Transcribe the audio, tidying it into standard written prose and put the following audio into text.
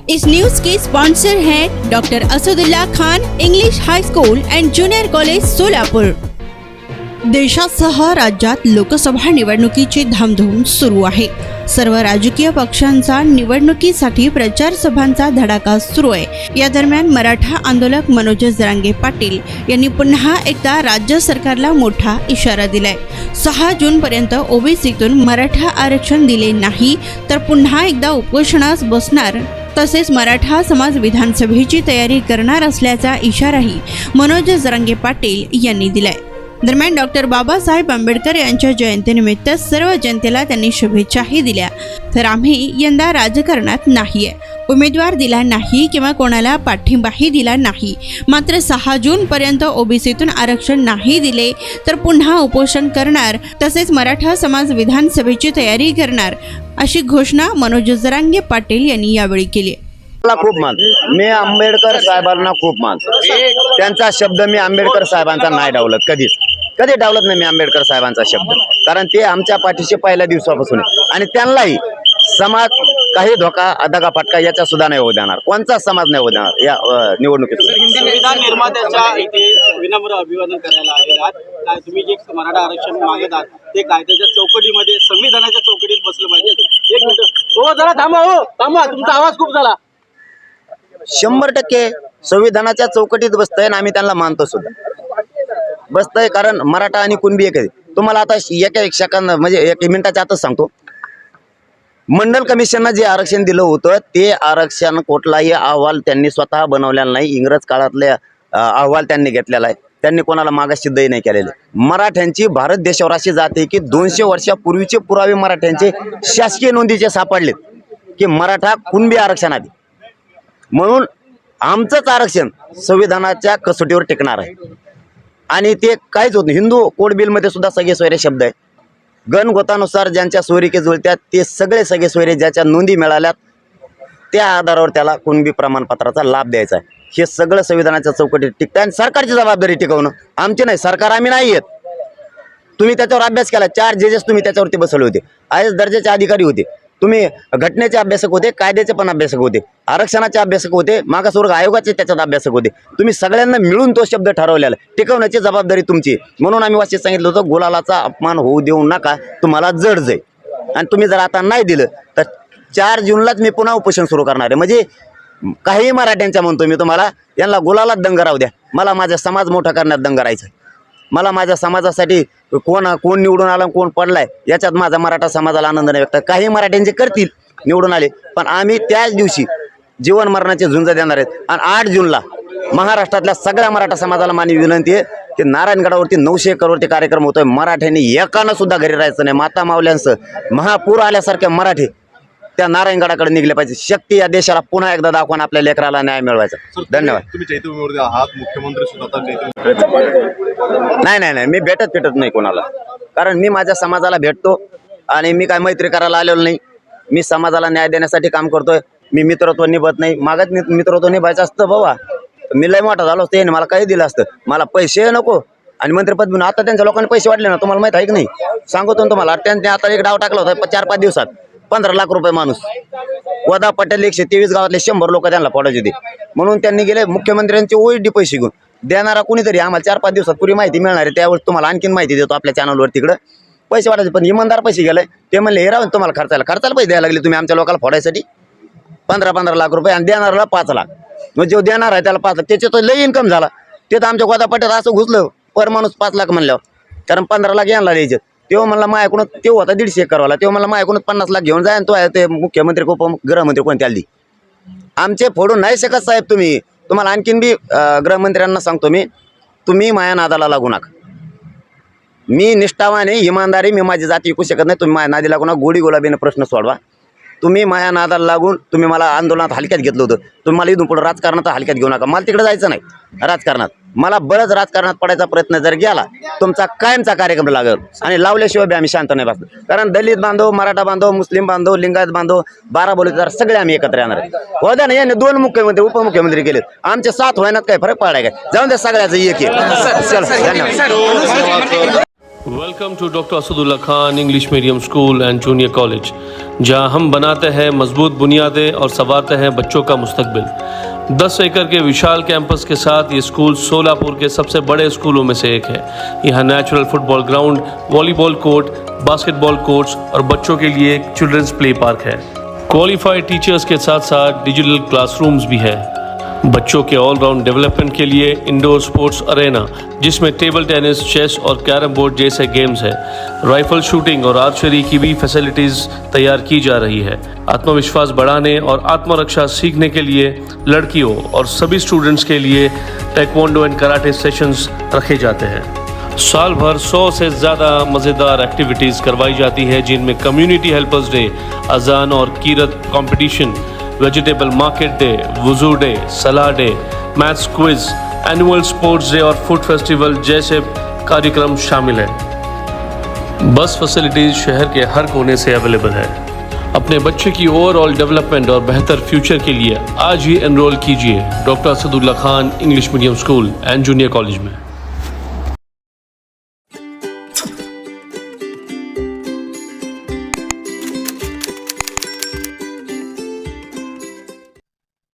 इस news के sponsor हैं doctor Asadullah Khan English high school and junior college Solapur. देशासह राज्यात लोकसभा निवडणुकीची धामधूम सुरू आहे। सर्व राजकीय पक्षांचा निवडणुकीसाठी प्रचार सभांचा धडाका सुरू आहे। या दरम्यान मराठा आंदोलक मनोज जरांगे पाटील यांनी पुन्हा एकदा राज्य सरकारला मोठा इशारा दिलाय। 6 जून पर्यंत ओबीसीतून मराठा आरक्षण दिले नाही तर पुन्हा एकदा उपोषणास बसणार, तसेच मराठा समाज विधानसभेची तयारी करणार असल्याचा इशाराही मनोज जरांगे पाटील यांनी दिलाय। दरम्यान डॉक्टर बाबासाहेब आंबेडकर यांच्या जयंतीनिमित्त सर्व जनतेला त्यांनी शुभेच्छाही दिल्या। तर आम्ही यंदा राजकारणात नाहीये, उमेदवार दिला नाही किंवा कोणाला पाठिंबाही दिला नाही, मात्र 6 जून पर्यंत ओबीसीतून आरक्षण नाही दिले तर पुन्हा उपोषण करणार, तसेच मराठा समाज विधानसभेची तयारी करणार, अशी घोषणा मनोज जरांगे पाटील यांनी यावेळी केली। मला खूप मान, मी आंबेडकर साहेबांना खूप मान, त्यांचा शब्द मी आंबेडकर साहेबांचा नाही डावलत, कधी डावलत नाही मी आंबेडकर साहेबांचा शब्द, कारण ते आमच्या पाठीशी पहिल्या दिवसापासून आणि त्यांनाही समाज काही धोका दगाफटका याचा सुद्धा नाही होऊ देणार, कोणता समाज नाही होऊ देणार। या निवडणुकीत संविधान निर्मात्याच्या इथे विनम्र अभिवादन करायला आलेले आहात। तुम्ही जे मराठा आरक्षण मागत आहात ते कायद्याच्या चौकटीमध्ये, संविधानाच्या चौकटीत बसलं पाहिजे। एक मिनिट, हो जरा थांबा, हो थांबा, तुमचा आवाज खूप झाला। 100% संविधानाच्या चौकटीत बसतंय आणि आम्ही त्यांना मानतो सुद्धा बसतंय, कारण मराठा आणि कुणबी एक आहे। तुम्हाला आता एक सेकंद म्हणजे 1 मिनिटाच्या आतच सांगतो, मंडल कमिशननं जे आरक्षण दिलं होतं ते आरक्षण कुठलाही अहवाल त्यांनी स्वतः बनवलेला नाही, इंग्रज काळातले अहवाल त्यांनी घेतलेला आहे, त्यांनी कोणाला मागाससिद्धही नाही केलेले। मराठ्यांची भारत देशावर अशी जाते की 200 वर्षापूर्वीचे पुरावे मराठ्यांचे शासकीय नोंदीचे सापडलेत की मराठा कुणबी आरक्षण आधी, म्हणून आमचंच आरक्षण संविधानाच्या कसोटीवर टिकणार आहे आणि ते काहीच होत नाही। हिंदू कोड बिलमध्ये सुद्धा सगळे सोयरे शब्द आहे, गणगोतानुसार ज्यांच्या सोयरिके जुळत्यात ते सगळे सोयरे ज्याच्या नोंदी मिळाल्यात त्या आधारावर त्याला कुणबी प्रमाणपत्राचा लाभ द्यायचा आहे। हे सगळं संविधानाच्या चौकटीत टिकतं आणि सरकारची जबाबदारी टिकवणं, आमची नाही। सरकार आम्ही नाही येत, तुम्ही त्याच्यावर अभ्यास केला, 4 जजेस तुम्ही त्याच्यावरती बसवले होते, IAS दर्जाचे अधिकारी होते, तुम्ही घटनेचे अभ्यासक होते, कायद्याचे पण अभ्यासक होते, आरक्षणाचे अभ्यासक होते, मागासवर्ग आयोगाचे त्याच्यात अभ्यासक होते, तुम्ही सगळ्यांना मिळून तो शब्द ठरवलेला, टिकवण्याची जबाबदारी तुमची। म्हणून आम्ही वाचित सांगितलं होतं, गुलालाचा अपमान होऊ देऊ नका, तुम्हाला जड जाईल आणि तुम्ही जर आता नाही दिलं तर 4 जूनलाच मी पुन्हा उपोषण सुरू करणार आहे। म्हणजे काही मराठ्यांच्या म्हणतो मी तुम्हाला, यांना गुलालात दंग राहू द्या, मला माझा समाज मोठा करण्यात दंग राहायचा, मला माझ्या समाजासाठी कोण निवडून आला कोण पडलाय याच्यात माझा मराठा समाजाला आनंद नाही व्यक्त। काही मराठ्यांचे करतील निवडून आले, पण आम्ही त्याच दिवशी जीवन मरणाचे झुंज देणार आहेत। आणि 8 जूनला महाराष्ट्रातल्या सगळ्या मराठा समाजाला माझी विनंती आहे की नारायणगडावरती 900 एकरवरती कार्यक्रम होतोय, मराठ्यांनी एकानं सुद्धा घरी राहायचं नाही, माता मावल्यांसह महापूर आल्यासारखे मराठी त्या नारायणगडाकडे निघले पाहिजे। शक्ती या देशाला पुन्हा एकदा दाखवून आपल्या लेकराला न्याय मिळवायचा। धन्यवाद। तुम्ही चैत्यभूमीवरती आहात, मुख्यमंत्री सुद्धा नाही मी भेटत नाही कोणाला, कारण मी माझ्या समाजाला भेटतो आणि मी काय मैत्री करायला आलेलो नाही, मी समाजाला न्याय देण्यासाठी काम करतोय। मी मित्रत्व निभत नाही, मागत मित्रत्व निभायचं असतं बाबा, मी लय मोठा झालो असतो, मला काही दिलं असतं, मला पैसे नको आणि मंत्रिपद म्हणून। आता त्यांच्या लोकांनी पैसे वाटले ना, तुम्हाला माहित आहे की नाही, सांगतो तुम्हाला। त्यांनी आता एक डाव टाकला होता 4-5 दिवसात 15 लाख रुपये माणूस, वदा पटेल 123 गावातले 100 लोक त्यांना पडायचे होते, म्हणून त्यांनी गेले मुख्यमंत्र्यांचे ओईडी पैसे घेऊन। देणारा कुणीतरी आम्हाला 4-5 दिवसात पुरी माहिती मिळणार आहे, त्यावेळेस तुम्हाला आणखीन माहिती देतो आपल्या चॅनलवर। तिकडं पैसे वाटायचे, पण इमानदार पैसे गेले, ते म्हणले हे राहून तुम्हाला खर्चाला पैसे द्यायला लागले तुम्ही आमच्या लोकांना फोडायसाठी 15-15 लाख रुपये आणि देणाऱ्याला 5 लाख, मग जो देणार आहे त्याला 5 लाख, त्याचे तर लई इन्कम झाला। ते तर आमच्या गोदा पटेल असं घुसलं पर माणूस 5 लाख म्हणल्यावर, कारण 15 लाख यांना द्यायचे। तेव्हा मला माझ्याकडून तेव्हा होता 150 एकरवाला, तेव्हा मला माझ्याकडून 50 लाख घेऊन जाय, तो आहे ते मुख्यमंत्री गृहमंत्री कोणत्या आली आमचे फोडून नाही शकत साहेब तुम्ही। तुम्हाला आणखीन बी गृहमंत्र्यांना सांगतो मी, तुम्ही माया नादाला लागू नका, मी निष्ठावाने इमानदारी, मी माझी जाती विकू शकत नाही, तुम्ही माझ्या नादी लागू नका, गोडी गुलाबीने प्रश्न सोडवा। तुम्ही माया नादाला लागून तुम्ही मला आंदोलनात हलक्यात घेतलं होतं, तुम्ही मला इथून पुढे राजकारणात हलक्यात घेऊ नका, मला तिकडे जायचं नाही राजकारणात, मला बरंच राजकारणात पडायचा प्रयत्न जर गेला तुमचा कायमचा कार्यक्रम लागेल आणि लावल्याशिवाय बी आम्ही शांत नाही बसतो, कारण दलित बांधव, मराठा बांधव, मुस्लिम बांधव, लिंगायत बांधव, 12 बोलीदार सगळे आम्ही एकत्र येणार आहे। हो द्या ना, यांनी 2 मुख्यमंत्री उपमुख्यमंत्री केलेत, आमचे 7 व्हायनात काही फरक पडाय काय, जाऊन द्या सगळ्याचं एक एक। चल धन्यवाद। Welcome to doctor Asadullah Khan English medium school and junior college, जहां हम बनाते हैं मजबूत बुनियादें और संवारते हैं बच्चों का मुस्तकबिल। 10 एकड़ के विशाल कैंपस के साथ ये स्कूल सोलापुर के सबसे बड़े स्कूलों में से एक है। यहाँ natural football ground, volleyball court, basketball courts और बच्चों के लिए एक चिल्ड्रंस प्ले पार्क है। क्वालिफाइड टीचर्स के साथ साथ डिजिटल क्लासरूम्स भी है। बच्चों के ऑलराउंड डेवलपमेंट के लिए इंडोर स्पोर्ट्स अरेना, जिसमें टेबल टेनिस, चेस और कैरम बोर्ड जैसे गेम्स है। राइफल शूटिंग और आर्चरी की भी फैसिलिटीज तैयार की जा रही है। आत्मविश्वास बढ़ाने और आत्मरक्षा सीखने के लिए लड़कियों और सभी स्टूडेंट्स के लिए टेक्वांडो एंड कराटे सेशंस रखे जाते हैं। साल भर 100 से ज़्यादा मज़ेदार एक्टिविटीज़ करवाई जाती है, जिनमें कम्युनिटी हेल्पर्स डे, अजान और कीरत कंपटीशन, वेजिटेबल मार्केट डे, वुजू डे, सलाह day, maths quiz, annual sports day और फूड फेस्टिवल जैसे कार्यक्रम शामिल हैं। बस फैसिलिटीज शहर के हर कोने से अवेलेबल है। अपने बच्चे की ओवरऑल डेवलपमेंट और बेहतर फ्यूचर के लिए आज ही एनरोल कीजिए doctor Asadullah Khan English medium school and junior college में।